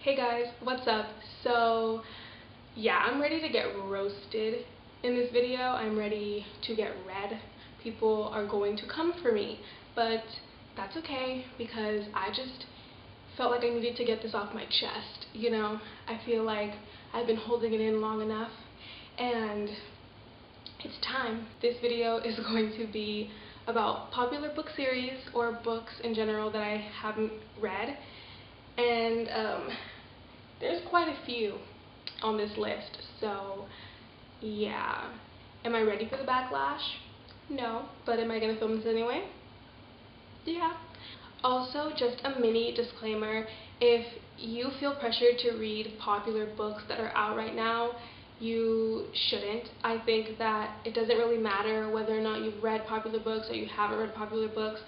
Hey guys, what's up? So yeah, I'm ready to get roasted in this video. I'm ready to get read. People are going to come for me, but that's okay because I just felt like I needed to get this off my chest. You know, I feel like I've been holding it in long enough and it's time. This video is going to be about popular book series or books in general that I haven't read. And there's quite a few on this list, so yeah. Am I ready for the backlash? No, but am I going to film this anyway? Yeah. Also, just a mini disclaimer, if you feel pressured to read popular books that are out right now, you shouldn't. I think that it doesn't really matter whether or not you've read popular books or you haven't read popular books.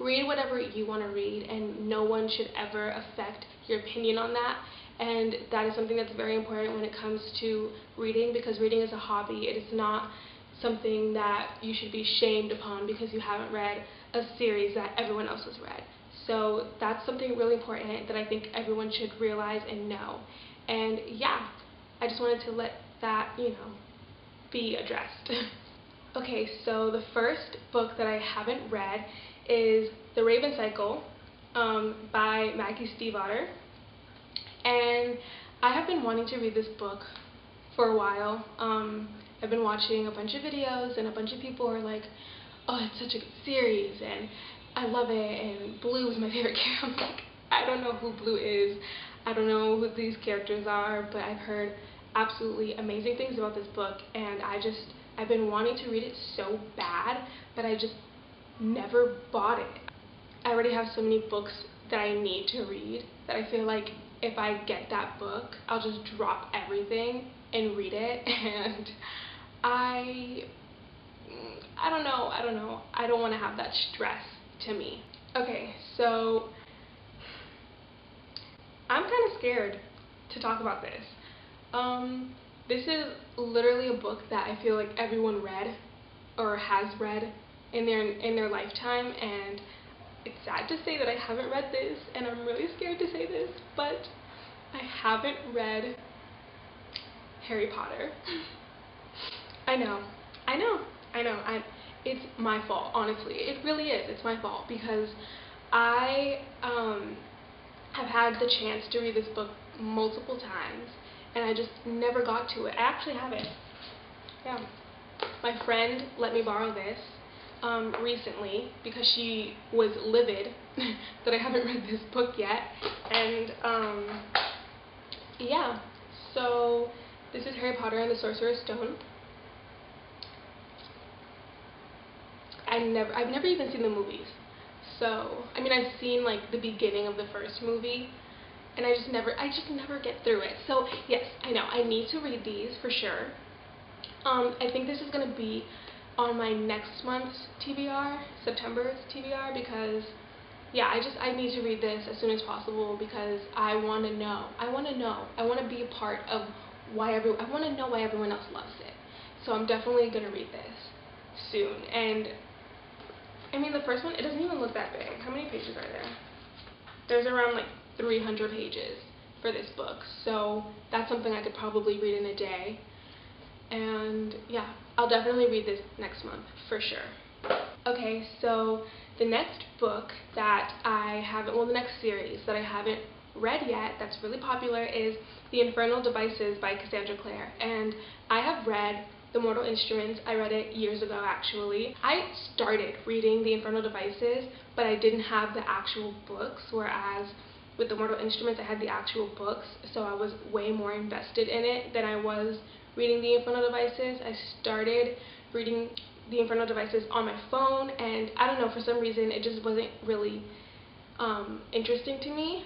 Read whatever you want to read, and no one should ever affect your opinion on that. And that is something that's very important when it comes to reading, because reading is a hobby. It is not something that you should be shamed upon because you haven't read a series that everyone else has read. So that's something really important that I think everyone should realize and know. And yeah, I just wanted to let that, be addressed. Okay, so the first book that I haven't read is The Raven Cycle by Maggie Stiefvater. And I have been wanting to read this book for a while. I've been watching a bunch of videos and a bunch of people are like, oh, it's such a good series and I love it, and Blue is my favorite character. I'm like, I don't know who Blue is. I don't know who these characters are, but I've heard absolutely amazing things about this book, and I've been wanting to read it so bad, but I just never bought it. I already have so many books that I need to read that I feel like if I get that book, I'll just drop everything and read it, and I don't know. I don't want to have that stress to me. Okay, so I'm kind of scared to talk about this. This is literally a book that I feel like everyone read or has read in their lifetime, and it's sad to say that I haven't read this, and I'm really scared to say this, but I haven't read Harry Potter. I know. It's my fault, honestly. It really is. It's my fault because I have had the chance to read this book multiple times, and I just never got to it. I actually have it. Yeah. My friend let me borrow this recently because she was livid that I haven't read this book yet. And yeah. So this is Harry Potter and the Sorcerer's Stone. I've never even seen the movies. So, I mean, I've seen like the beginning of the first movie, and I just never get through it. So, yes, I know, I need to read these for sure. I think this is going to be on my next month's TBR, September's TBR, because, yeah, I need to read this as soon as possible because I want to know. I want to be a part of I want to know why everyone else loves it. So I'm definitely going to read this soon. And I mean, the first one, it doesn't even look that big. How many pages are there? There's around like 300 pages for this book, so that's something I could probably read in a day. And yeah, I'll definitely read this next month for sure. Okay, so the next book that the next series that I haven't read yet that's really popular is The Infernal Devices by Cassandra Clare. And I have read The Mortal Instruments. I read it years ago, actually. I started reading The Infernal Devices, but I didn't have the actual books, whereas with The Mortal Instruments I had the actual books, so I was way more invested in it than I was reading The Infernal Devices. I started reading The Infernal Devices on my phone, and I don't know, for some reason it just wasn't really interesting to me,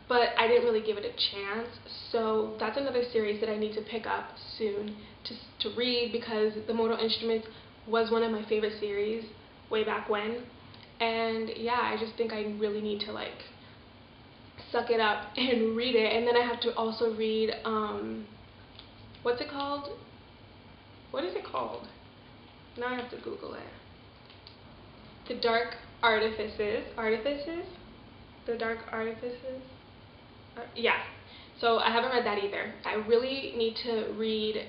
but I didn't really give it a chance. So that's another series that I need to pick up soon to read, because The Mortal Instruments was one of my favorite series way back when. And yeah, I just think I really need to like suck it up and read it. And then I have to also read what's it called? What is it called? Now I have to Google it. The Dark Artifices. The Dark Artifices? Yeah. So I haven't read that either. I really need to read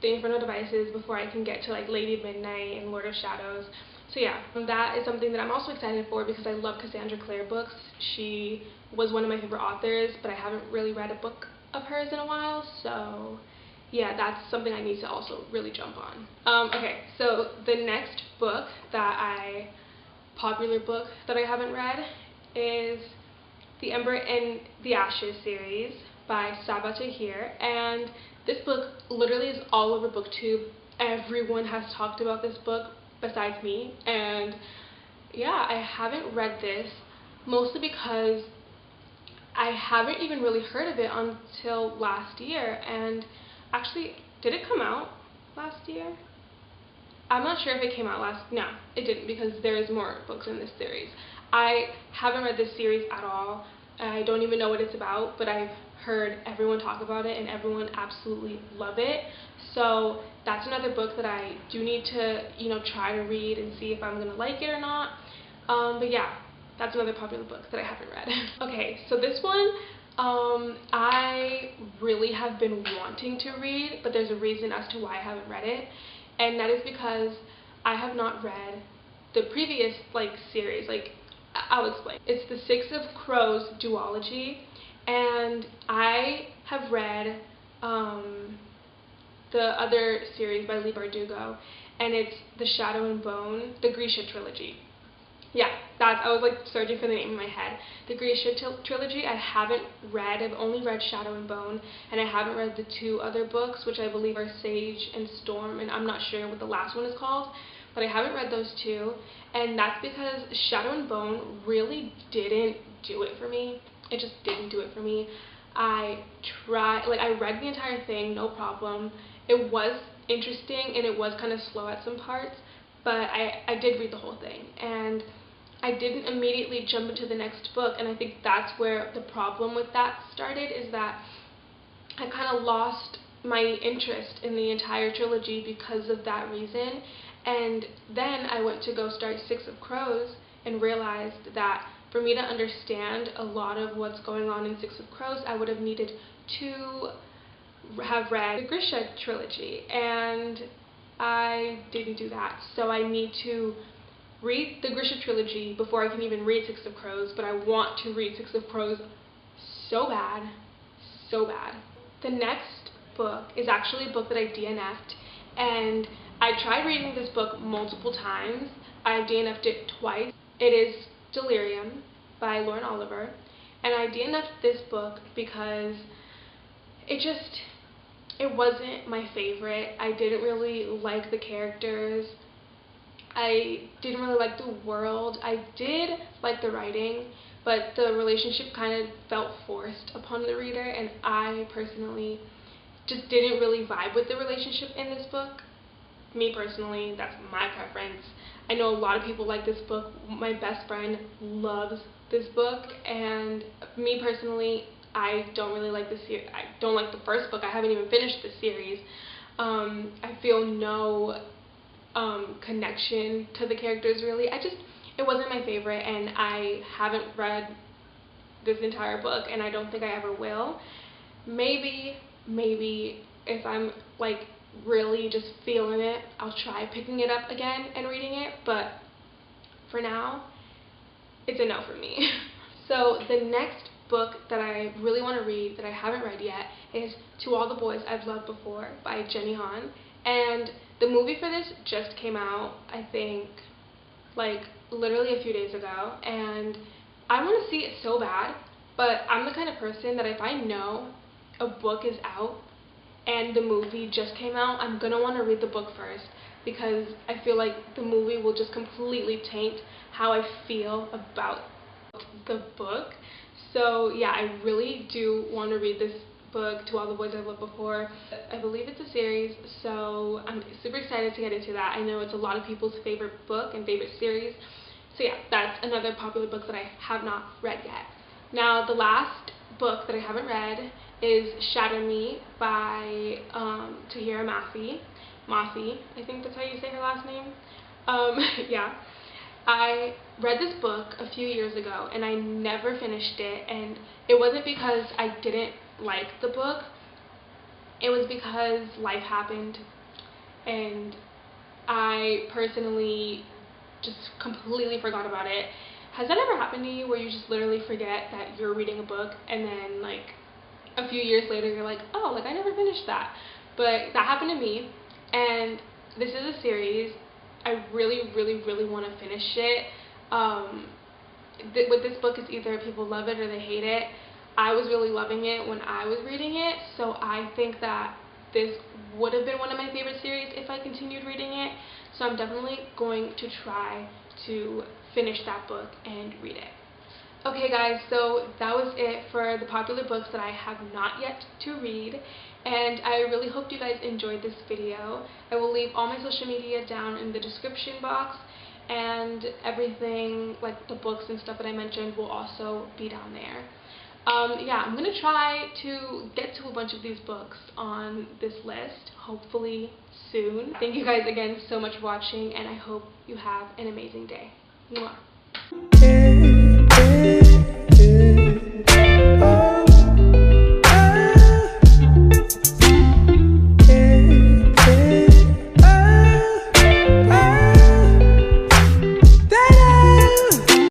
the Infernal Devices before I can get to like Lady Midnight and Lord of Shadows. So yeah, that is something that I'm also excited for because I love Cassandra Clare books. She was one of my favorite authors, but I haven't really read a book of hers in a while, so yeah, that's something I need to also really jump on. Okay, so the next popular book that I haven't read is the Ember and the Ashes series by Sabaa Tahir, and this book literally is all over BookTube. Everyone has talked about this book besides me, and yeah, I haven't read this mostly because I haven't even really heard of it until last year. And actually, did it come out last year? I'm not sure if it came out no, it didn't, because there's more books in this series. I haven't read this series at all. I don't even know what it's about, but I've heard everyone talk about it and everyone absolutely love it. So that's another book that I do need to, try to read and see if I'm going to like it or not. But yeah, that's another popular book that I haven't read. Okay, so this one, I really have been wanting to read, but there's a reason as to why I haven't read it. And that is because I have not read the previous series. I'll explain. It's the Six of Crows duology, and I have read the other series by Leigh Bardugo, and it's the Shadow and Bone, the Grisha trilogy. Yeah, I was searching for the name in my head. The Grisha trilogy I haven't read. I've only read Shadow and Bone, and I haven't read the two other books, which I believe are Sage and Storm, and I'm not sure what the last one is called, but I haven't read those two, and that's because Shadow and Bone really didn't do it for me. It just didn't do it for me. I read the entire thing, no problem. It was interesting, and it was kind of slow at some parts, but I did read the whole thing, and I didn't immediately jump into the next book, and I think that's where the problem with that started, is that I kind of lost my interest in the entire trilogy because of that reason. And then I went to go start Six of Crows and realized that for me to understand a lot of what's going on in Six of Crows, I would have needed to have read the Grisha trilogy, and I didn't do that. So I need to read the Grisha trilogy before I can even read Six of Crows, but I want to read Six of Crows so bad, so bad. The next book is actually a book that I DNF'd, and I tried reading this book multiple times. I DNF'd it twice. It is Delirium by Lauren Oliver, and I DNF'd this book because it wasn't my favorite. I didn't really like the characters. I didn't really like the world. I did like the writing, but the relationship kind of felt forced upon the reader, and I personally just didn't really vibe with the relationship in this book. Me personally, that's my preference. I know a lot of people like this book. My best friend loves this book, and me personally, I don't really like the series. I don't like the first book. I haven't even finished the series. I feel no connection to the characters really. It wasn't my favorite, and I haven't read this entire book, and I don't think I ever will. Maybe if I'm really just feeling it, I'll try picking it up again and reading it, but for now, it's a no for me. So the next book that I really want to read that I haven't read yet is To All the Boys I've Loved Before by Jenny Han, and the movie for this just came out, I think, literally a few days ago, and I want to see it so bad, but I'm the kind of person that if I know a book is out and the movie just came out, I'm going to want to read the book first, because I feel like the movie will just completely taint how I feel about the book. So yeah, I really do want to read this book, To All the Boys I've Loved Before. I believe it's a series, so I'm super excited to get into that. I know it's a lot of people's favorite book and favorite series. So yeah, that's another popular book that I have not read yet. Now, the last book that I haven't read is Shatter Me by Tahira Mafi. Mafi, I think that's how you say her last name. Yeah. I read this book a few years ago, and I never finished it, and it wasn't because I didn't like the book, it was because life happened, and I personally just completely forgot about it. Has that ever happened to you, where you just literally forget that you're reading a book, and then like a few years later you're like, oh, like I never finished that? But that happened to me, and this is a series. I really, really, really want to finish it. With this book, it's either people love it or they hate it. I was really loving it when I was reading it, so I think that this would have been one of my favorite series if I continued reading it. So I'm definitely going to try to finish that book and read it. Okay guys, so that was it for the popular books that I have not yet to read, and I really hope you guys enjoyed this video. I will leave all my social media down in the description box, and everything, like the books and stuff that I mentioned, will also be down there. Yeah, I'm going to try to get to a bunch of these books on this list, hopefully soon. Thank you guys again so much for watching, and I hope you have an amazing day. Mwah.